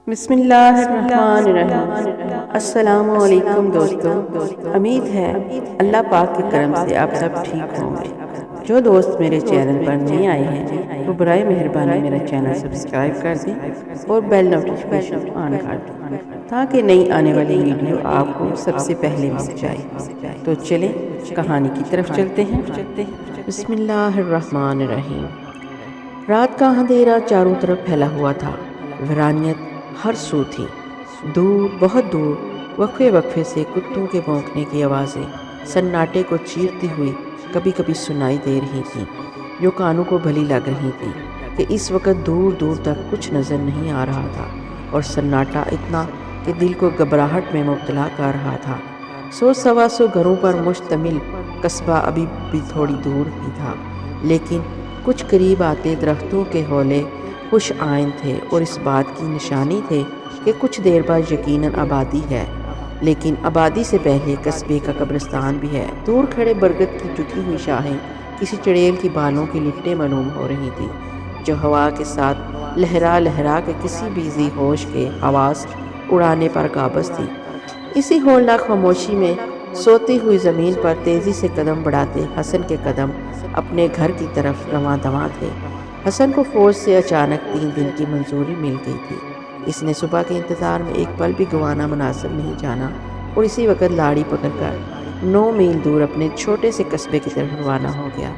بسم اللہ الرحمن الرحیم۔ السلام علیکم دوستو، امید ہے اللہ پاک کے کرم سے آپ سب ٹھیک ہوں گے۔ جو دوست میرے چینل پر نہیں آئے ہیں وہ برائے مہربانی میرا چینل سبسکرائب کر دیں اور بیل نوٹیفیکیشن آن کر دیں تاکہ نئی آنے والی ویڈیو آپ کو سب سے پہلے مل جائے۔ تو چلیں کہانی کی طرف چلتے ہیں۔ بسم اللہ الرحمن الرحیم۔ رات کا اندھیرا چاروں طرف پھیلا ہوا تھا، ویرانیت ہر سو تھی۔ دور، بہت دور، وقفے وقفے سے کتوں کے بھونکنے کی آوازیں سناٹے کو چیرتی ہوئی کبھی کبھی سنائی دے رہی تھیں، جو کانوں کو بھلی لگ رہی تھی کہ اس وقت دور دور تک کچھ نظر نہیں آ رہا تھا، اور سناٹا اتنا کہ دل کو گھبراہٹ میں مبتلا کر رہا تھا۔ 100-125 گھروں پر مشتمل قصبہ ابھی بھی تھوڑی دور ہی تھا، لیکن کچھ قریب آتے درختوں کے ہولے خوش آئند تھے اور اس بات کی نشانی تھے کہ کچھ دیر بعد یقیناً آبادی ہے، لیکن آبادی سے پہلے قصبے کا قبرستان بھی ہے۔ دور کھڑے برگد کی جھکی ہوئی شاخیں کسی چڑیل کی بالوں کی لٹیں معلوم ہو رہی تھی، جو ہوا کے ساتھ لہرا لہرا کے کسی بھی ذی ہوش کے حواس اڑانے پر قابض تھی۔ اسی ہولناک خاموشی میں سوتی ہوئی زمین پر تیزی سے قدم بڑھاتے حسن کے قدم اپنے گھر کی طرف رواں دواں تھے۔ حسن کو فوج سے اچانک 3 دن کی منظوری مل گئی تھی۔ اس نے صبح کے انتظار میں ایک پل بھی گنوانا مناسب نہیں جانا اور اسی وقت لاڑی پکڑ کر 9 میل دور اپنے چھوٹے سے قصبے کی طرف روانہ ہو گیا۔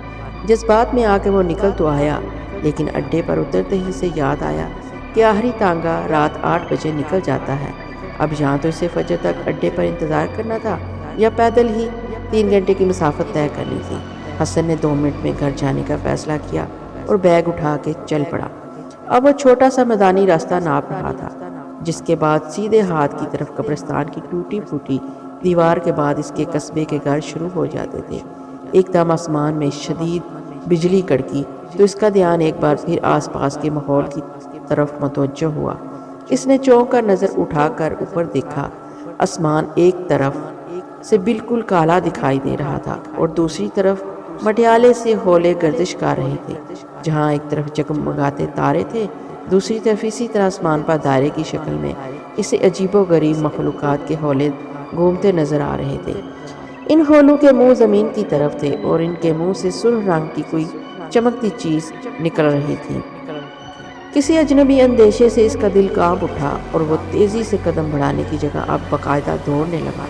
جذبات میں آ کے وہ نکل تو آیا، لیکن اڈے پر اترتے ہی سے یاد آیا کہ آخری تانگا رات 8 بجے نکل جاتا ہے۔ اب یہاں تو اسے فجر تک اڈے پر انتظار کرنا تھا یا پیدل ہی 3 گھنٹے کی مسافت طے کرنی تھی۔ حسن نے 2 منٹ میں گھر جانے کا فیصلہ کیا اور بیگ اٹھا کے چل پڑا۔ اب وہ چھوٹا سا میدانی راستہ ناپ رہا تھا، جس کے بعد سیدھے ہاتھ کی طرف قبرستان کی ٹوٹی پھوٹی دیوار کے بعد اس کے قصبے کے گھر شروع ہو جاتے تھے۔ ایک دم آسمان میں شدید بجلی کڑکی تو اس کا دھیان ایک بار پھر آس پاس کے ماحول کی طرف متوجہ ہوا۔ اس نے چونک کر نظر اٹھا کر اوپر دیکھا۔ آسمان ایک طرف سے بالکل کالا دکھائی دے رہا تھا اور دوسری طرف مٹیالے سے ہولے گردش کر رہے تھے۔ جہاں ایک طرف جگمگاتے تارے تھے، دوسری طرف اسی طرح آسمان پر دائرے کی شکل میں اسے عجیب و غریب مخلوقات کے ہولے گھومتے نظر آ رہے تھے۔ ان ہولوں کے منہ زمین کی طرف تھے اور ان کے منہ سے سرخ رنگ کی کوئی چمکتی چیز نکل رہی تھی۔ کسی اجنبی اندیشے سے اس کا دل کانپ اٹھا اور وہ تیزی سے قدم بڑھانے کی جگہ اب باقاعدہ دوڑنے لگا۔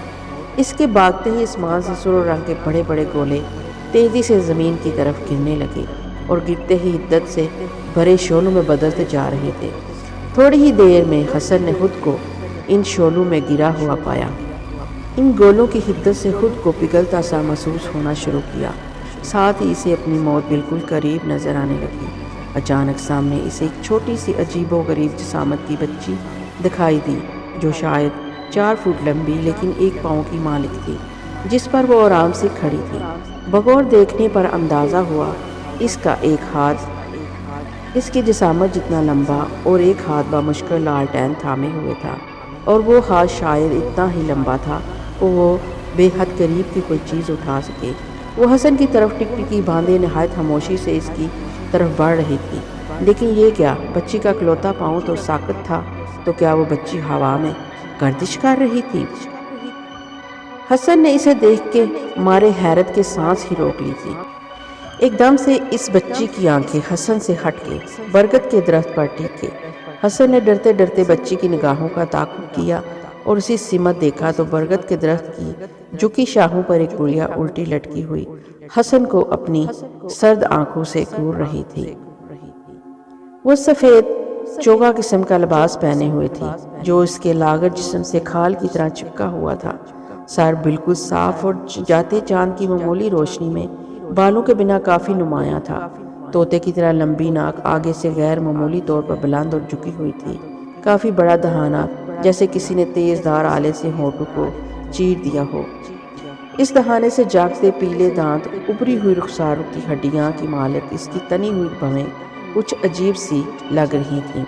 اس کے بھاگتے ہی آسمان سے سرخ رنگ کے بڑے بڑے گولے تیزی سے زمین کی طرف گرنے لگے اور گرتے ہی حدت سے بھرے شعلوں میں بدلتے جا رہے تھے۔ تھوڑی ہی دیر میں حسن نے خود کو ان شعلوں میں گرا ہوا پایا۔ ان گولوں کی حدت سے خود کو پگھلتا سا محسوس ہونا شروع کیا، ساتھ ہی اسے اپنی موت بالکل قریب نظر آنے لگی۔ اچانک سامنے اسے ایک چھوٹی سی عجیب و غریب جسامت کی بچی دکھائی دی، جو شاید 4 فٹ لمبی لیکن 1 پاؤں کی مالک تھی، جس پر وہ آرام سے کھڑی تھی۔ بغور دیکھنے پر اندازہ ہوا اس کا ایک ہاتھ اس کی جسامت جتنا لمبا اور ایک ہاتھ بمشکل لالٹین تھامے ہوئے تھا، اور وہ ہاتھ شاید اتنا ہی لمبا تھا کہ وہ بے حد قریب کی کوئی چیز اٹھا سکے۔ وہ حسن کی طرف ٹکٹکی باندھے نہایت خاموشی سے اس کی طرف بڑھ رہی تھی، لیکن یہ کیا؟ بچی کا اکلوتا پاؤں تو ساکت تھا، تو کیا وہ بچی ہوا میں گردش کر رہی تھی؟ حسن نے اسے دیکھ کے مارے حیرت کے سانس ہی روک لی تھی۔ ایک دم سے اس بچی کی آنکھیں حسن سے ہٹ کے برگد کے درخت پر ٹیکے۔ حسن نے ڈرتے ڈرتے بچی کی نگاہوں کا تعاقب کیا اور اسی سمت دیکھا تو برگد کے درخت کی جھکی شاخوں پر ایک گڑیا الٹی لٹکی ہوئی حسن کو اپنی سرد آنکھوں سے گور رہی تھی۔ وہ سفید چوگا قسم کا لباس پہنے ہوئے تھی، جو اس کے لاغر جسم سے کھال کی طرح چپکا ہوا تھا۔ سر بالکل صاف اور جاتے چاند کی معمولی روشنی میں بالوں کے بنا کافی نمایاں تھا۔ طوطے کی طرح لمبی ناک آگے سے غیر معمولی طور پر بلند اور جھکی ہوئی تھی۔ کافی بڑا دہانہ، جیسے کسی نے تیز دھار آلے سے ہونٹوں کو چیر دیا ہو۔ اس دہانے سے جاگتے پیلے دانت، ابری ہوئی رخساروں کی ہڈیاں کی مالک اس کی تنی ہوئی بھویں کچھ عجیب سی لگ رہی تھیں،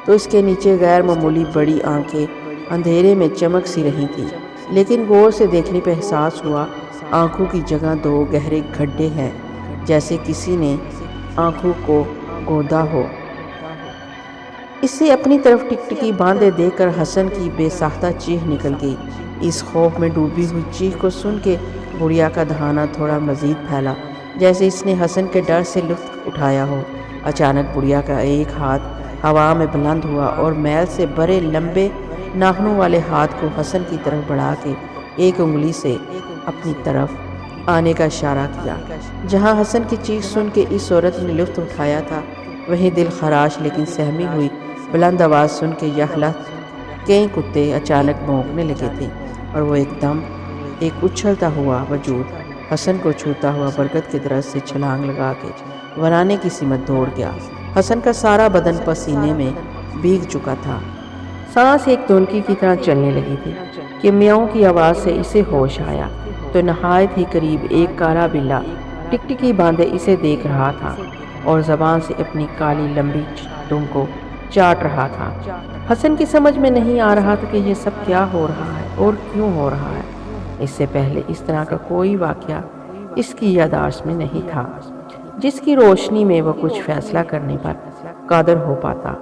تو اس کے نیچے غیر معمولی بڑی آنکھیں اندھیرے میں چمک سی رہی تھیں، لیکن غور سے دیکھنے پہ احساس ہوا آنکھوں کی جگہ 2 گہرے گڈھے ہیں، جیسے کسی نے آنکھوں کو گودا ہو۔ اسے اپنی طرف ٹکٹکی باندھے دیکھ کر حسن کی بے ساختہ چیخ نکل گئی۔ اس خوف میں ڈوبی ہوئی چیخ کو سن کے بڑھیا کا دہانہ تھوڑا مزید پھیلا، جیسے اس نے حسن کے ڈر سے لطف اٹھایا ہو۔ اچانک بڑھیا کا ایک ہاتھ ہوا میں بلند ہوا اور میل سے بھرے لمبے ناخنوں والے ہاتھ کو حسن کی طرف بڑھا کے ایک انگلی سے اپنی طرف آنے کا اشارہ کیا۔ جہاں حسن کی چیخ سن کے اس عورت نے لطف اٹھایا تھا، وہیں دل خراش لیکن سہمی ہوئی بلند آواز سن کے یہ لحظہ کئی کتے اچانک بھونکنے لگے تھے، اور وہ ایک دم ایک اچھلتا ہوا وجود حسن کو چھوتا ہوا برگد کے درخت سے چھلانگ لگا کے ورانے کی سمت دوڑ گیا۔ حسن کا سارا بدن پسینے میں بھیگ چکا تھا، سانس ایک دھنکی کی طرح چلنے لگی تھی کہ میاؤں کی آواز سے اسے ہوش آیا تو نہایت ہی قریب ایک کالا بلا ٹکٹکی باندھے اسے دیکھ رہا تھا اور زبان سے اپنی کالی لمبی دم کو چاٹ رہا تھا۔ حسن کی سمجھ میں نہیں آ رہا تھا کہ یہ سب کیا ہو رہا ہے اور کیوں ہو رہا ہے۔ اس سے پہلے اس طرح کا کوئی واقعہ اس کی یادداشت میں نہیں تھا جس کی روشنی میں وہ کچھ فیصلہ کرنے پر قادر ہو پاتا۔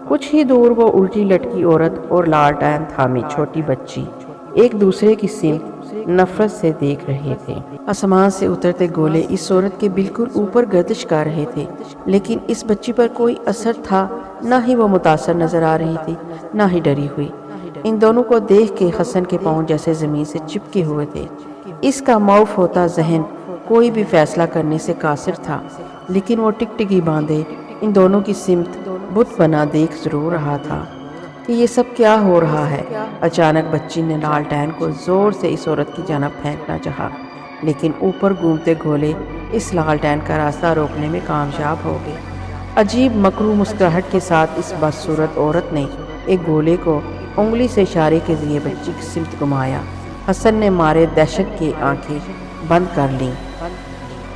کچھ ہی دور وہ الٹی لٹکی عورت اور لالٹین تھامی چھوٹی بچی ایک دوسرے کی سمت نفرت سے دیکھ رہے تھے۔ آسمان سے اترتے گولے اس عورت کے بالکل اوپر گردش کر رہے تھے، لیکن اس بچی پر کوئی اثر تھا نہ ہی وہ متاثر نظر آ رہی تھی نہ ہی ڈری ہوئی۔ ان دونوں کو دیکھ کے حسن کے پاؤں جیسے زمین سے چپکے ہوئے تھے۔ اس کا معاف ہوتا ذہن کوئی بھی فیصلہ کرنے سے قاصر تھا، لیکن وہ ٹکٹکی باندھے ان دونوں کی سمت بت بنا دیکھ ضرور رہا تھا کہ یہ سب کیا ہو رہا ہے۔ اچانک بچی نے لالٹین کو زور سے اس عورت کی جانب پھینکنا چاہا، لیکن اوپر گھومتے گولے اس لالٹین کا راستہ روکنے میں کامیاب ہو گئے۔ عجیب مکروہ مسکراہٹ کے ساتھ اس بدصورت عورت نے ایک گولے کو انگلی سے اشارے کے ذریعے بچی کی سمت گھمایا۔ حسن نے مارے دہشت کی آنکھیں بند کر لیں،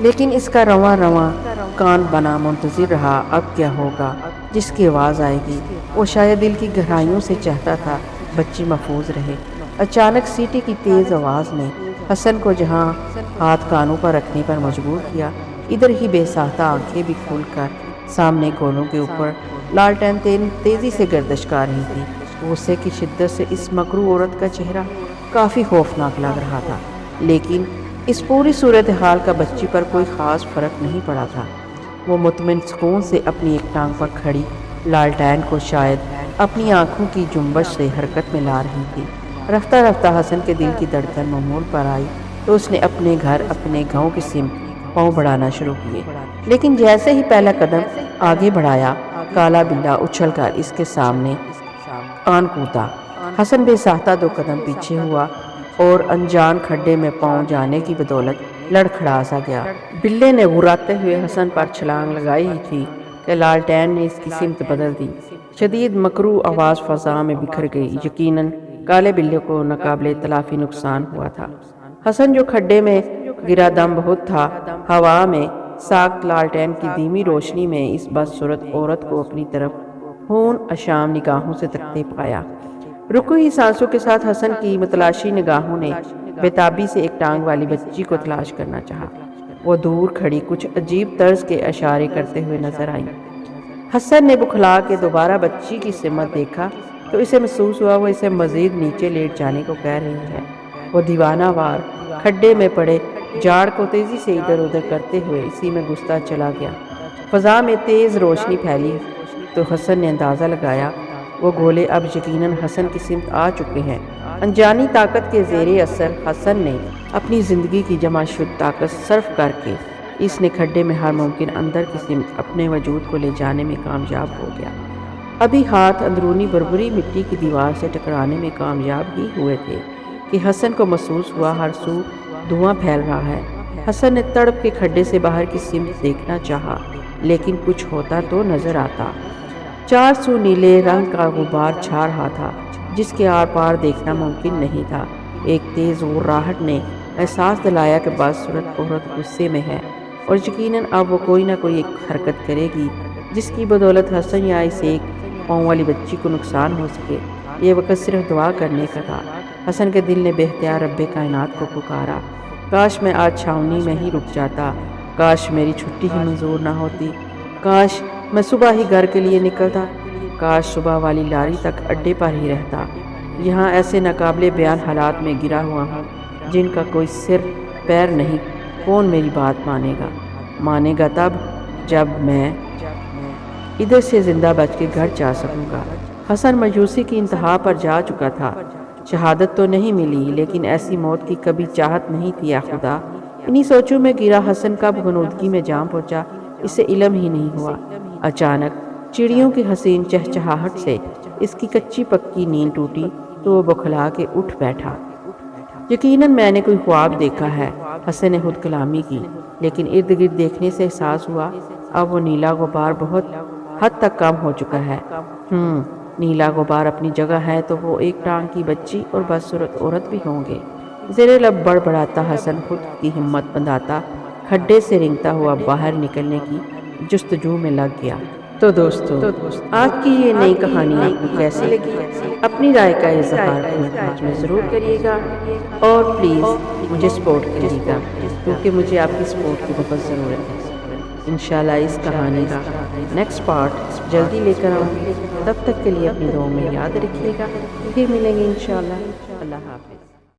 لیکن اس کا رواں رواں کان بنا منتظر رہا اب کیا ہوگا، جس کی آواز آئے گی۔ وہ شاید دل کی گہرائیوں سے چاہتا تھا بچی محفوظ رہے۔ اچانک سیٹی کی تیز آواز نے حسن کو جہاں ہاتھ کانوں پر رکھنے پر مجبور کیا، ادھر ہی بے ساختہ آنکھیں بھی کھول کر سامنے گولوں کے اوپر لالٹین تیزی سے گردش کر رہی تھی۔ غصے کی شدت سے اس مکروہ عورت کا چہرہ کافی خوفناک لگ رہا تھا، لیکن اس پوری صورتحال کا بچی پر کوئی خاص فرق نہیں پڑا تھا۔ وہ مطمئن سکون سے اپنی ایک ٹانگ پر کھڑی لالٹین کو شاید اپنی آنکھوں کی جنبش سے حرکت میں لا رہی تھی۔ رفتہ رفتہ حسن کے دل کی دھڑکن معمول پر آئی تو اس نے اپنے گھر اپنے گاؤں کی سمت پاؤں بڑھانا شروع کیے، لیکن جیسے ہی پہلا قدم آگے بڑھایا، کالا بلا اچھل کر اس کے سامنے آن کودا۔ حسن بے ساختہ 2 قدم پیچھے ہوا اور انجان کھڈے میں پاؤں جانے کی بدولت لڑکھڑا سا گیا۔ بلے نے غراتے ہوئے حسن پر چھلانگ لگائی ہی تھی کہ لالٹین نے اس کی سمت بدل دی۔ شدید مکروہ آواز فضا میں بکھر گئی۔ یقیناً کالے بلے کو ناقابل تلافی نقصان ہوا تھا۔ حسن جو کھڈے میں گرا دم بہت تھا، ہوا میں ساکت لالٹین کی دھیمی روشنی میں اس بدصورت عورت کو اپنی طرف خون اشام نگاہوں سے تکتے پایا۔ رکی ہوئی سانسوں کے ساتھ حسن کی متلاشی نگاہوں نے بے تابی سے ایک ٹانگ والی بچی کو تلاش کرنا چاہا۔ وہ دور کھڑی کچھ عجیب طرز کے اشارے کرتے ہوئے نظر آئی۔ حسن نے بکھلا کے دوبارہ بچی کی سمت دیکھا تو اسے محسوس ہوا وہ اسے مزید نیچے لیٹ جانے کو کہہ رہی ہے۔ وہ دیوانہ وار کھڈے میں پڑے جاڑ کو تیزی سے ادھر ادھر کرتے ہوئے اسی میں گھستا چلا گیا۔ فضا میں تیز روشنی پھیلی تو حسن نے اندازہ لگایا وہ گولے اب یقیناً حسن کی سمت آ چکے ہیں۔ انجانی طاقت کے زیر اثر حسن نے اپنی زندگی کی جمع شد طاقت صرف کر کے اس نے کھڈے میں ہر ممکن اندر کی سمت اپنے وجود کو لے جانے میں کامیاب ہو گیا۔ ابھی ہاتھ اندرونی بربری مٹی کی دیوار سے ٹکرانے میں کامیاب ہی ہوئے تھے کہ حسن کو محسوس ہوا ہر سو دھواں پھیل رہا ہے۔ حسن نے تڑپ کے کھڈے سے باہر کی سمت دیکھنا چاہا، لیکن کچھ ہوتا تو نظر آتا۔ 4 سو نیلے رنگ کا غبار چھا رہا تھا جس کے آر پار دیکھنا ممکن نہیں تھا۔ ایک تیز غراہٹ نے احساس دلایا کہ بدصورت عورت غصے میں ہے اور یقیناً اب وہ کوئی نہ کوئی ایک حرکت کرے گی جس کی بدولت حسن یا اس ایک پاؤں والی بچی کو نقصان ہو سکے۔ یہ وقت صرف دعا کرنے کا تھا۔ حسن کے دل نے بے اختیار رب کائنات کو پکارا، کاش میں آج چھاؤنی میں ہی رک جاتا، کاش میری چھٹی ہی منظور نہ ہوتی، کاش میں صبح ہی گھر کے لیے نکلتا، کاش صبح والی لاری تک اڈے پر ہی رہتا۔ یہاں ایسے ناقابل بیان حالات میں گرا ہوا ہوں جن کا کوئی سر پیر نہیں۔ کون میری بات مانے گا تب جب میں ادھر سے زندہ بچ کے گھر جا سکوں گا۔ حسن مایوسی کی انتہا پر جا چکا تھا۔ شہادت تو نہیں ملی، لیکن ایسی موت کی کبھی چاہت نہیں تھی یا خدا۔ انہی سوچوں میں گرا حسن کب غنودگی میں جان پہنچا، اسے علم ہی نہیں ہوا۔ اچانک چڑیوں کی حسین چہچہاہٹ سے اس کی کچی پکی نیند ٹوٹی تو وہ بکھلا کے اٹھ بیٹھا۔ یقیناً میں نے کوئی خواب دیکھا ہے، حسن نے خود کلامی کی، لیکن ارد گرد دیکھنے سے احساس ہوا اب وہ نیلا غبار بہت حد تک کم ہو چکا ہے۔ نیلا غبار اپنی جگہ ہے تو وہ ایک ٹانگ کی بچی اور بدصورت عورت بھی ہوں گے۔ زیر لب بڑبڑاتا حسن خود کی ہمت بندھاتا کھڈے سے رنگتا ہوا باہر نکلنے کی جستجو میں لگ گیا۔ تو دوستو، آج کی یہ نئی کہانی آپ کو کیسی لگی؟ اپنی رائے کا اظہار کمنٹ باکس میں ضرور کریے گا، اور پلیز مجھے سپورٹ کریے گا، کیونکہ مجھے آپ کی سپورٹ کی بہت ضرورت ہے۔ انشاءاللہ اس کہانی کا نیکسٹ پارٹ جلدی لے کر آؤں گی۔ تب تک کے لیے اپنی دعاؤں میں یاد رکھیے گا۔ پھر ملیں گے انشاءاللہ۔ اللہ حافظ۔